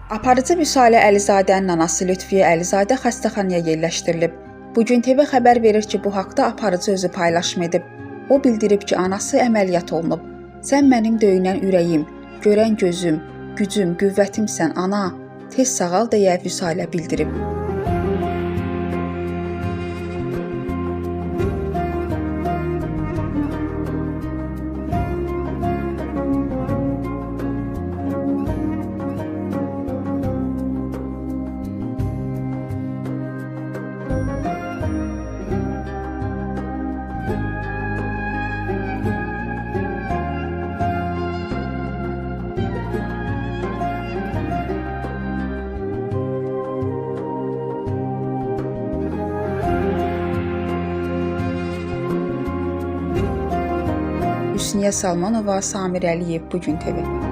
Aparıcı Vüsalə Əlizadənin anası Lütfiyə Əlizadə xəstəxanaya yerləşdirilib. Bugün TV xəbər verir ki, bu haqda aparıcı özü paylaşım edib. O bildirib ki, anası əməliyyat olunub. Sən mənim döyünən ürəyim, görən gözüm, gücüm, qüvvətimsən ana, tez sağal deyə Vüsalə bildirib. Hüsniyə Salmanova, Samir Əliyev, Bugün TV.